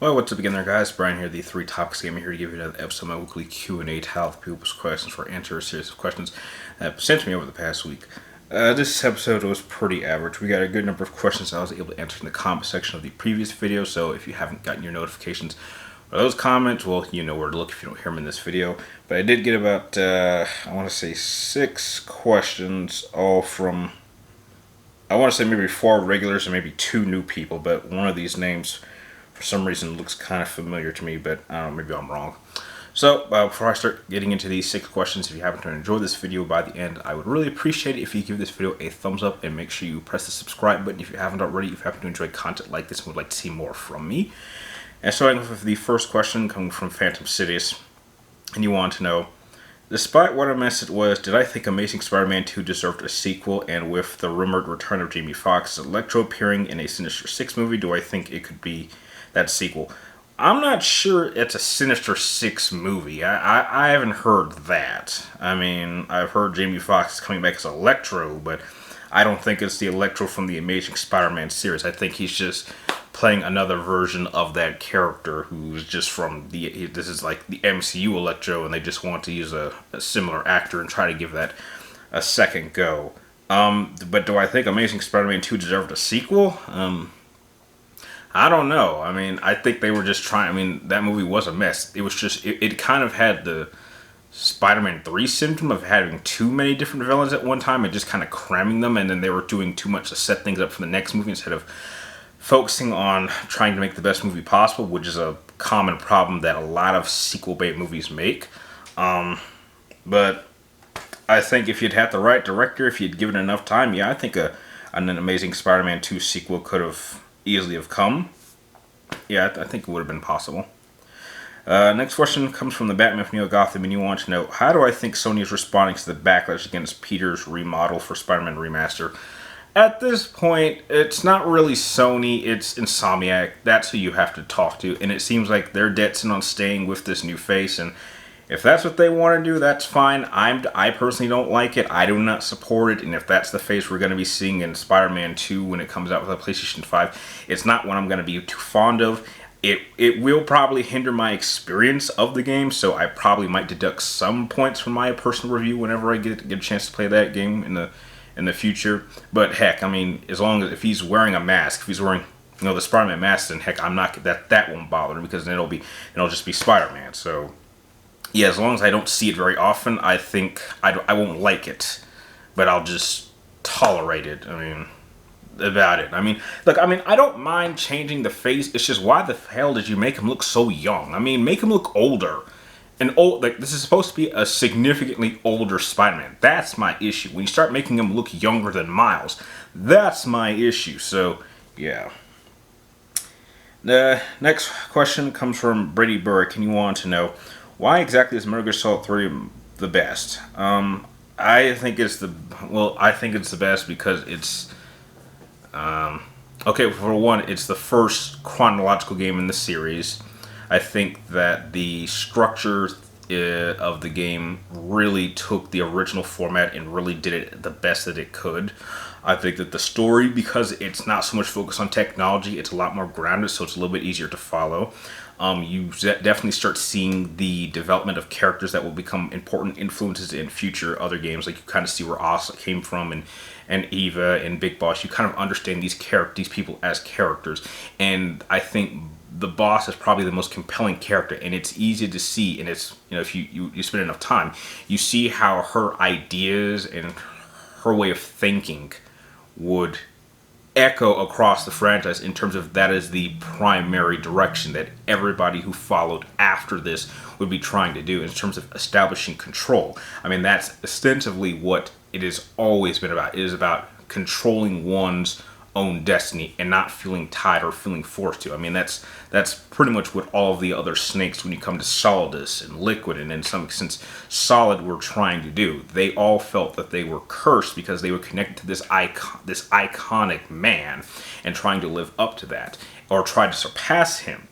Well, what's up again there, guys? Brian here, the Three Topics Gamer, here to give you another episode of my weekly Q&A to help people's questions for answer a series of questions that were sent to me over the past week. This episode was pretty average. We got a good number of questions I was able to answer in the comment section of the previous video, so if you haven't gotten your notifications for those comments, well, you know where to look if you don't hear them in this video. But I did get about, I want to say 6 questions, all from, I want to say maybe 4 regulars and maybe 2 new people, but one of these names for some reason looks kind of familiar to me, but I don't know, maybe I'm wrong. So, before I start getting into these 6 questions, if you happen to enjoy this video by the end, I would really appreciate it if you give this video a thumbs up and make sure you press the subscribe button if you haven't already, if you happen to enjoy content like this and would like to see more from me. And starting with the first question coming from Phantom Sidious, and you want to know, despite what a mess it was, did I think Amazing Spider-Man 2 deserved a sequel? And with the rumored return of Jamie Foxx, Electro appearing in a Sinister Six movie, do I think it could be that sequel? I'm not sure it's a Sinister Six movie. I haven't heard that. I mean, I've heard Jamie Foxx is coming back as Electro, but I don't think it's the Electro from the Amazing Spider-Man series. I think he's just playing another version of that character who's just from this is like the MCU Electro, and they just want to use a similar actor and try to give that a second go. But do I think Amazing Spider-Man 2 deserved a sequel? I don't know. I mean, I think they were just trying. I mean, that movie was a mess. It was just, it kind of had the Spider-Man 3 symptom of having too many different villains at one time and just kind of cramming them, and then they were doing too much to set things up for the next movie instead of focusing on trying to make the best movie possible, which is a common problem that a lot of sequel-bait movies make. But I think if you'd had the right director, if you'd given it enough time, yeah, I think an Amazing Spider-Man 2 sequel could have easily have come. Yeah, I think it would have been possible. Next question comes from the Batman from Neo Gotham, and you want to know, how do I think Sony is responding to the backlash against Peter's remodel for SpiderMan Remastered? At this point, it's not really Sony, it's Insomniac. That's who you have to talk to, and it seems like they're dead set on staying with this new face, and if that's what they want to do, that's fine. I personally don't like it. I do not support it, and if that's the face we're going to be seeing in Spider-Man 2 when it comes out with a PlayStation 5, it's not one I'm going to be too fond of. It will probably hinder my experience of the game, so I probably might deduct some points from my personal review whenever I get a chance to play that game in the future. But heck, I mean, as long as if he's wearing a mask, if he's wearing the Spider-Man mask, then heck, I'm not that won't bother me, because then it'll just be Spider-Man. So yeah, as long as I don't see it very often, I think I won't like it, but I'll just tolerate it. I mean, about it. I mean, look, I don't mind changing the face. It's just, why the hell did you make him look so young? I mean, make him look older. Like, this is supposed to be a significantly older Spider-Man. That's my issue. When you start making him look younger than Miles, that's my issue. So, yeah. The next question comes from Brady Burke, and you want to know, why exactly is Metal Gear Solid 3 the best? I think it's the best because it's okay, for one, it's the first chronological game in the series. I think that the structure of the game really took the original format and really did it the best that it could. I think that the story, because it's not so much focused on technology, it's a lot more grounded, so it's a little bit easier to follow. You definitely start seeing the development of characters that will become important influences in future other games. Like, you kind of see where Oz came from, and Eva and Big Boss. You kind of understand these people as characters, and I think the boss is probably the most compelling character, and it's easy to see, and it's, if you spend enough time, you see how her ideas and her way of thinking would echo across the franchise in terms of that is the primary direction that everybody who followed after this would be trying to do in terms of establishing control. I mean, that's ostensibly what it has always been about. It is about controlling one's own destiny and not feeling tied or feeling forced to. I mean, that's pretty much what all of the other Snakes, when you come to Solidus and Liquid, and in some extent Solid, were trying to do. They all felt that they were cursed because they were connected to this iconic man and trying to live up to that or try to surpass him.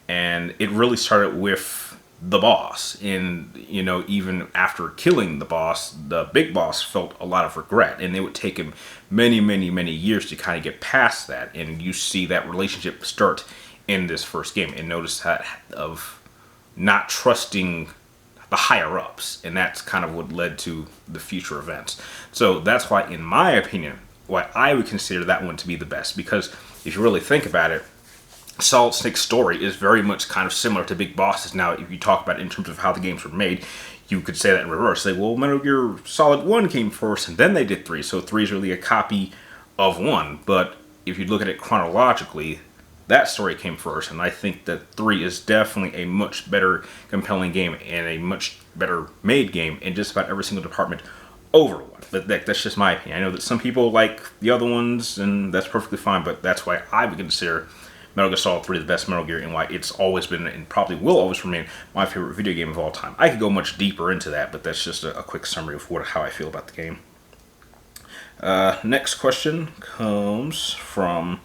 And it really started with the boss, and even after killing the boss, the big boss felt a lot of regret, and it would take him many years to kind of get past that. And you see that relationship start in this first game, and notice that of not trusting the higher ups, and that's kind of what led to the future events. So that's why, in my opinion, why I would consider that one to be the best, because if you really think about it, Solid Snake's story is very much kind of similar to Big Boss's. Now, if you talk about it in terms of how the games were made, you could say that in reverse. Say, well, Metal Gear Solid 1 came first, and then they did 3, so 3 is really a copy of 1. But if you look at it chronologically, that story came first, and I think that 3 is definitely a much better compelling game and a much better made game in just about every single department over 1. But that's just my opinion. I know that some people like the other ones, and that's perfectly fine, but that's why I would consider Metal Gear Solid 3 the best Metal Gear, and why it's always been, and probably will always remain, my favorite video game of all time. I could go much deeper into that, but that's just a quick summary of how I feel about the game. Next question comes from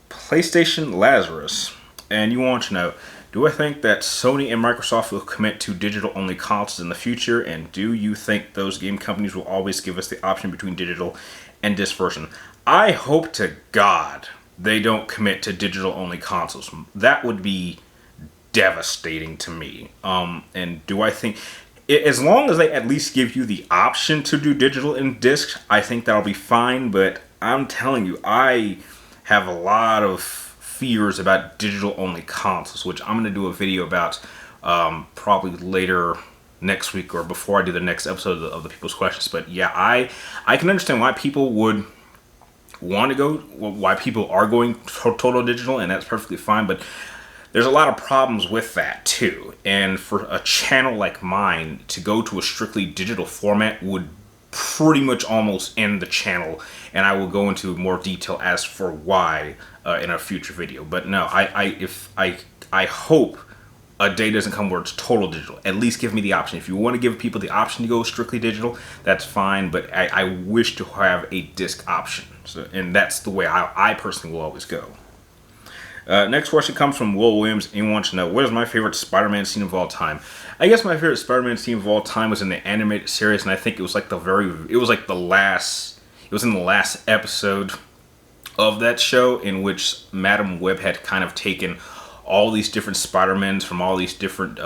PlayStation Lazarus, and you want to know, do I think that Sony and Microsoft will commit to digital-only consoles in the future, and do you think those game companies will always give us the option between digital and disc version? I hope to God they don't commit to digital-only consoles. That would be devastating to me. And do I think, as long as they at least give you the option to do digital and disc, I think that'll be fine. But I'm telling you, I have a lot of fears about digital-only consoles, which I'm going to do a video about probably later next week or before I do the next episode of the People's Questions. But yeah, I can understand why people would want to go, why people are going total digital, and that's perfectly fine, but there's a lot of problems with that too. And for a channel like mine to go to a strictly digital format would pretty much almost end the channel, and I will go into more detail as for why in a future video. But no, I hope a day doesn't come where it's total digital. At least give me the option. If you want to give people the option to go strictly digital, that's fine, but I wish to have a disc option. So, and that's the way I personally will always go. Next question comes from Will Williams, and he wants to know, what is my favorite Spider-Man scene of all time? I guess my favorite Spider-Man scene of all time was in the animated series, and I think it was like the last episode of that show, in which Madam Web had kind of taken all these different Spider-Mans from all these different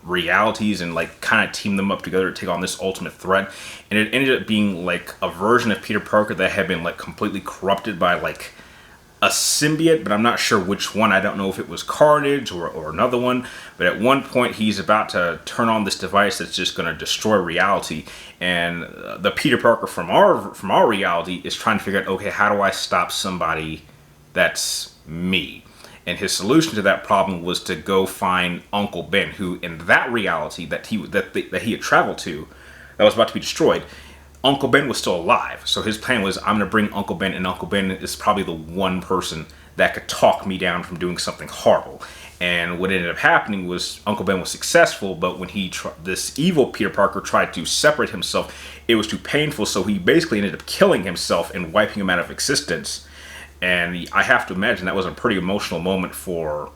realities and like kind of teamed them up together to take on this ultimate threat. And it ended up being like a version of Peter Parker that had been like completely corrupted by like a symbiote, but I'm not sure which one. I don't know if it was Carnage or another one, but at one point he's about to turn on this device that's just going to destroy reality, and the Peter Parker from our reality is trying to figure out, okay, how do I stop somebody that's me? And his solution to that problem was to go find Uncle Ben, who in that reality that he had traveled to, that was about to be destroyed, Uncle Ben was still alive. So his plan was, I'm going to bring Uncle Ben, and Uncle Ben is probably the one person that could talk me down from doing something horrible. And what ended up happening was Uncle Ben was successful, but when this evil Peter Parker tried to separate himself, it was too painful, so he basically ended up killing himself and wiping him out of existence. And I have to imagine that was a pretty emotional moment for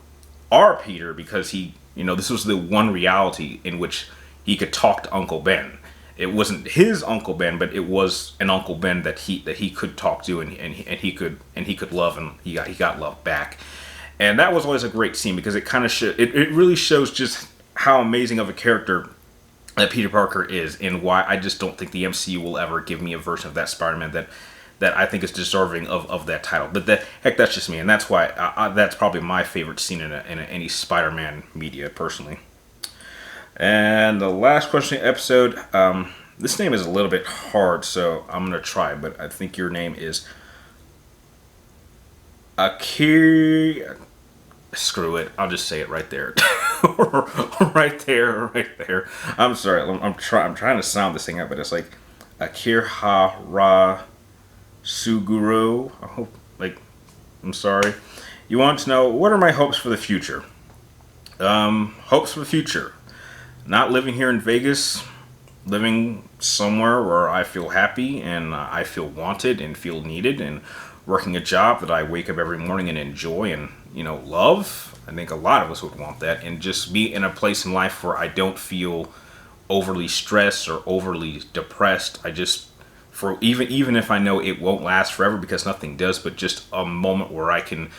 our Peter, because this was the one reality in which he could talk to Uncle Ben. It wasn't his Uncle Ben, but it was an Uncle Ben that he could talk to, and he could love, and he got love back. And that was always a great scene, because it kind of it really shows just how amazing of a character that Peter Parker is, and why I just don't think the MCU will ever give me a version of that Spider-Man that I think is deserving of that title. But that's just me, and that's why that's probably my favorite scene in any Spider-Man media, personally. And the last question of the episode, this name is a little bit hard, so I'm going to try, but I think your name is Akir. Screw it, I'll just say it right there. right there. I'm sorry, I'm trying to sound this thing out, but it's like Akira Suguro. I hope, I'm sorry. You want to know, what are my hopes for the future? Hopes for the future. Not living here in Vegas, living somewhere where I feel happy and I feel wanted and feel needed, and working a job that I wake up every morning and enjoy and, love. I think a lot of us would want that, and just be in a place in life where I don't feel overly stressed or overly depressed. I just, for even if I know it won't last forever, because nothing does, but just a moment where I can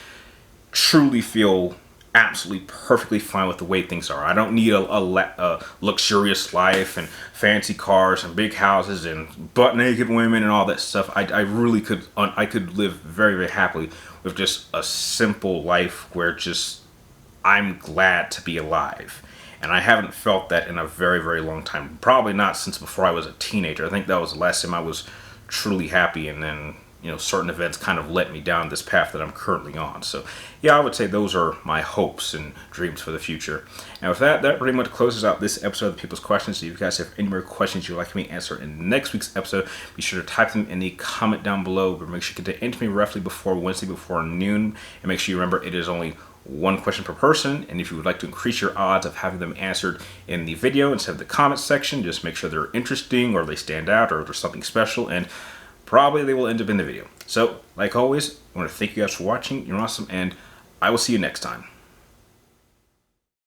truly feel absolutely perfectly fine with the way things are. I don't need a luxurious life and fancy cars and big houses and butt naked women and all that stuff. I really could I could live very, very happily with just a simple life where just I'm glad to be alive. And I haven't felt that in a very, very long time. Probably not since before I was a teenager. I think that was the last time I was truly happy, and then, certain events kind of let me down this path that I'm currently on. So, yeah, I would say those are my hopes and dreams for the future. And with that, that pretty much closes out this episode of People's Questions. So if you guys have any more questions you'd like me to answer in next week's episode, be sure to type them in the comment down below. But make sure you get to enter me roughly before Wednesday, before noon. And make sure you remember it is only one question per person, and if you would like to increase your odds of having them answered in the video instead of the comments section, just make sure they're interesting or they stand out or there's something special, and probably they will end up in the video. So, like always, I want to thank you guys for watching. You're awesome, and I will see you next time.